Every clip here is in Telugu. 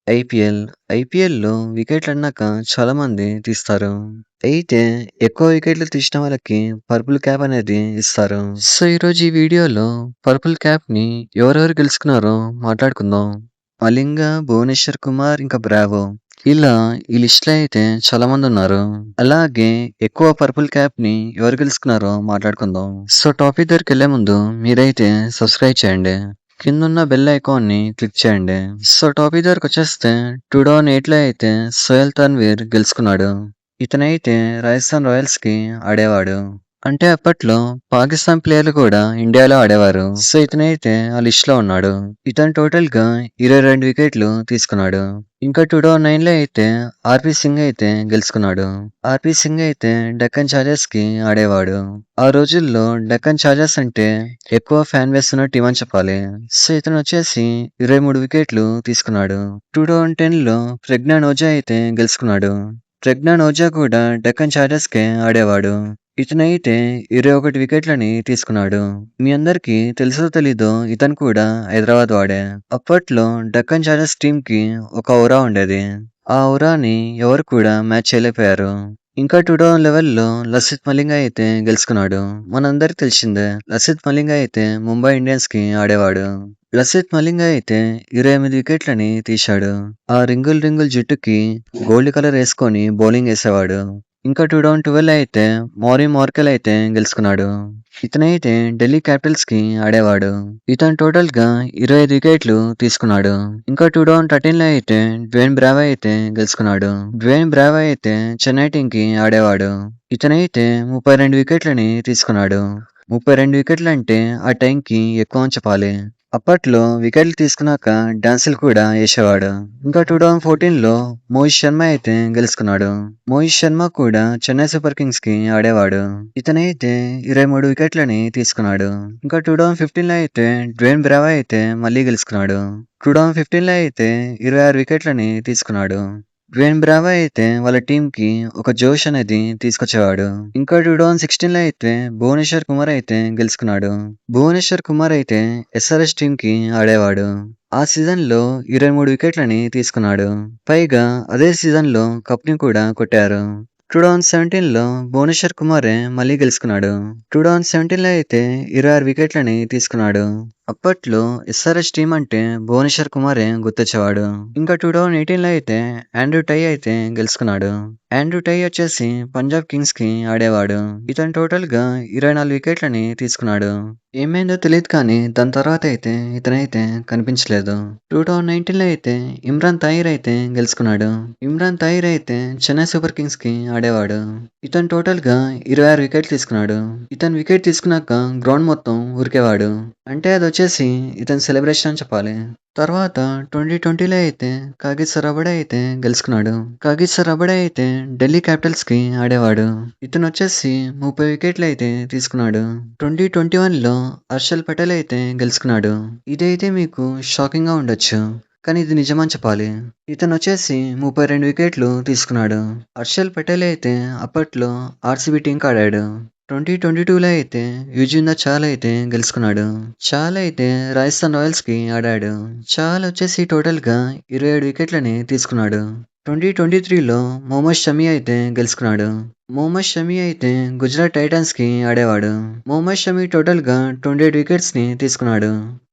ఐపీఎల్. ఐపీఎల్‌లో వికెట్లన్నాక చాలామంది తీస్తారు. అయితే ఎక్కువ వికెట్లు తీసిన వాళ్ళకి పర్పుల్ క్యాప్ అనేది ఇస్తారు. సో, ఈరోజు ఈ వీడియోలో పర్పుల్ క్యాప్‌ని ఎవరెవరు గెలుచుకున్నారో మాట్లాడుకుందాం. మలింగ, భువనేశ్వర్ కుమార్, ఇంకా బ్రావో. ఇలా ఈ లిస్ట్‌లో అయితే చాలామందున్నారు. అలాగే ఎక్కువ పర్పుల్ క్యాప్‌ని ఎవరు గెలుచుకున్నారో మాట్లాడుకుందాం. సో, టాపిక్ దగ్గరికెళ్ళే ముందు మీరైతే సబ్స్క్రైబ్ చేయండి. కిందున్న బెల్ ఐకాన్ని క్లిక్ చేయండి. సో, టాపిక్ దగ్గరకొచ్చేస్తే 2008లో అయితే సోహెల్ తన్వీర్ గెలుచుకున్నాడు. ఇతనైతే రాజస్థాన్ రాయల్స్‌కి ఆడేవాడు. అంటే అప్పట్లో పాకిస్తాన్ ప్లేయర్లు కూడా ఇండియాలో ఆడేవారు. సో, ఇతనైతే ఆ లిస్ట్‌లో ఉన్నాడు. ఇతను టోటల్‌గా 22 వికెట్లు తీసుకున్నాడు. ఇంకా 2009లో అయితే ఆర్‌పీ సింగ్ అయితే గెలుచుకున్నాడు. ఆర్‌పీ సింగ్ అయితే డెక్కన్ చార్జర్స్‌కి ఆడేవాడు. ఆ రోజుల్లో డెక్కన్ చార్జర్స్ అంటే ఎక్కువ ఫ్యాన్ బేస్ ఉన్న టీమ్ అని చెప్పాలి. సో, ఇతను వచ్చేసి 23 వికెట్లు తీసుకున్నాడు. 2010లో ప్రజ్ఞాన్ ఓజా అయితే గెలుచుకున్నాడు. ప్రజ్ఞాన్ ఓజా కూడా డెక్కన్ చార్జర్స్‌కే ఆడేవాడు. ఇతనైతే 21 వికెట్లని తీసుకున్నాడు. మీ అందరికీ తెలుసో తెలీదో ఇతను కూడా హైదరాబాద్ వాడే. అప్పట్లో డెక్కన్ చార్జర్స్ టీమ్ కి ఒక ఔరా ఉండేది. ఆ ఔరాని ఎవరు కూడా మ్యాచ్ చేయలేకపోయారు. ఇంకా 2011లో లసిత్ మలింగ అయితే గెలుచుకున్నాడు. మనందరికి తెలిసిందే. లసిత్ మలింగ అయితే ముంబై ఇండియన్స్ కి ఆడేవాడు. లసిత్ మలింగ అయితే 28 వికెట్లని తీశాడు. ఆ రింగుల్ రింగుల్ జుట్టుకి గోల్డ్ కలర్ వేసుకొని బౌలింగ్ వేసేవాడు. ఇంకా 2012 అయితే మౌరీ మార్కెల్ అయితే గెలుచుకున్నాడు. ఇతనైతే ఢిల్లీ క్యాపిటల్స్ కి ఆడేవాడు. ఇతను టోటల్ గా 25 వికెట్లు తీసుకున్నాడు. ఇంకా 2013లో అయితే డ్వేన్ బ్రావో అయితే గెలుచుకున్నాడు. డ్వేన్ బ్రావో అయితే చెన్నై టీం కి ఆడేవాడు. ఇతనైతే 32 వికెట్లని తీసుకున్నాడు. 32 వికెట్లు అంటే ఆ టైంకి ఎక్కువ అని చెప్పాలి. అప్పట్లో వికెట్లు తీసుకున్నాక డాన్సులు కూడా వేసేవాడు. ఇంకా 2014లో మోహిత్ శర్మ అయితే గెలుచుకున్నాడు. మోహిత్ శర్మ కూడా చెన్నై సూపర్ కింగ్స్ కి ఆడేవాడు. ఇతనైతే 23 వికెట్లని తీసుకున్నాడు. ఇంకా 2015లో అయితే డ్వేన్ బ్రావో అయితే మళ్ళీ గెలుచుకున్నాడు. 2015లో అయితే 26 వికెట్లని తీసుకున్నాడు. డ్వేన్ బ్రావో అయితే వాళ్ళ టీం కి ఒక జోష్ అనేది తీసుకొచ్చేవాడు. ఇంకా 2016లో అయితే భువనేశ్వర్ కుమార్ అయితే గెలుచుకున్నాడు. భువనేశ్వర్ కుమార్ అయితే ఎస్ఆర్ఎస్ టీం కి ఆడేవాడు. ఆ సీజన్ లో 23 వికెట్లని తీసుకున్నాడు. పైగా అదే సీజన్ లో కప్ ని కూడా కొట్టారు. 2017లో భువనేశ్వర్ కుమారే మళ్ళీ గెలుచుకున్నాడు. 2017లో అయితే 26 వికెట్లని తీసుకున్నాడు. అప్పట్లో ఎస్ఆర్ఎస్ టీం అంటే భువనేశ్వర్ కుమారే గుర్తొచ్చేవాడు. ఇంకా 2018లో అయితే ఆండ్రూ టై అయితే గెలుచుకున్నాడు. ఆండ్రూ టై వచ్చేసి పంజాబ్ కింగ్స్ కి ఆడేవాడు. ఇతను టోటల్ గా 24 వికెట్లని తీసుకున్నాడు. ఏమైందో తెలియదు కానీ దాని తర్వాత అయితే ఇతనైతే కనిపించలేదు. 2019లో అయితే ఇమ్రాన్ తాహిర్ అయితే గెలుచుకున్నాడు. ఇమ్రాన్ తాహిర్ అయితే చెన్నై సూపర్ కింగ్స్ కి ఆడేవాడు. ఇతను టోటల్ గా 26 వికెట్లు తీసుకున్నాడు. ఇతను వికెట్ తీసుకున్నాక గ్రౌండ్ మొత్తం ఉరికేవాడు. అంటే అది వచ్చేసి ఇతని సెలబ్రేషన్ అని చెప్పాలి. తర్వాత 2020లో అయితే కాగిత్ సరాబడే అయితే గెలుచుకున్నాడు. కాగిత్ సరాబడే అయితే ఢిల్లీ క్యాపిటల్స్ కి ఆడేవాడు. ఇతను వచ్చేసి 30 వికెట్లు అయితే తీసుకున్నాడు. 2021లో హర్షల్ పటేల్ అయితే గెలుచుకున్నాడు. ఇదైతే మీకు షాకింగ్ గా ఉండొచ్చు. కానీ ఇది నిజమని చెప్పాలి. ఇతను వచ్చేసి 32 వికెట్లు తీసుకున్నాడు. హర్షల్ పటేల్ అయితే అప్పట్లో ఆర్సీబీ టీం కి ఆడాడు. 2022లో అయితే యుజ్వేంద్ర చాహల్ అయితే గెలుచుకున్నాడు. చాహల్ అయితే రాజస్థాన్ రాయల్స్ కి ఆడాడు. చాహల్ వచ్చేసి టోటల్ గా 27 వికెట్లని తీసుకున్నాడు. 2023లో మొహమ్మద్ షమి అయితే గెలుచుకున్నాడు. మొహమ్మద్ షమి అయితే గుజరాత్ టైటన్స్ కి ఆడేవాడు. మొహమ్మద్ షమి టోటల్ గా 28 వికెట్స్ ని తీసుకున్నాడు.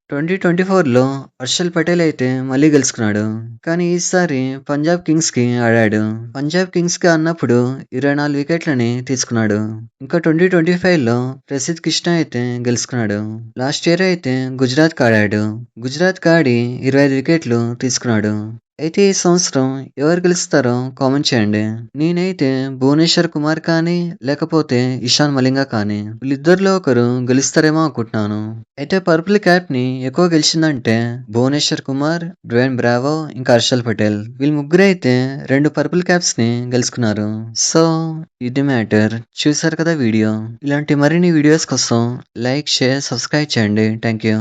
2024లో హర్షల్ పటేల్ అయితే మళ్ళీ గెలుచుకున్నాడు. కానీ ఈసారి పంజాబ్ కింగ్స్ కి ఆడాడు. పంజాబ్ కింగ్స్ కి ఆడినప్పుడు 24 వికెట్లని తీసుకున్నాడు. ఇంకా 2025లో ప్రసిద్ధ్ కృష్ణ అయితే గెలుచుకున్నాడు. లాస్ట్ ఇయర్ అయితే గుజరాత్ కి ఆడాడు. గుజరాత్ కి ఆడి 25 వికెట్లు తీసుకున్నాడు. అయితే ఈ సంవత్సరం ఎవరు గెలుస్తారో కామెంట్ చేయండి. నేనైతే భువనేశ్వర్ కుమార్ కానీ లేకపోతే ఇషాన్ మలింగ కానీ వీళ్ళిద్దరిలో ఒకరు గెలుస్తారేమో అనుకుంటున్నాను. అయితే పర్పుల్ క్యాప్ ని ఎక్కువ గెలిచిందంటే భువనేశ్వర్ కుమార్, డ్వేన్ బ్రావో ఇంకా హర్షల్ పటేల్ వీళ్ళు ముగ్గురు అయితే 2 పర్పుల్ క్యాప్స్ ని గెలుచుకున్నారు. సో ఇది మ్యాటర్. చూసారు కదా వీడియో. ఇలాంటి మరిన్ని వీడియోస్ కోసం లైక్, షేర్, సబ్స్క్రైబ్ చేయండి. Thank you.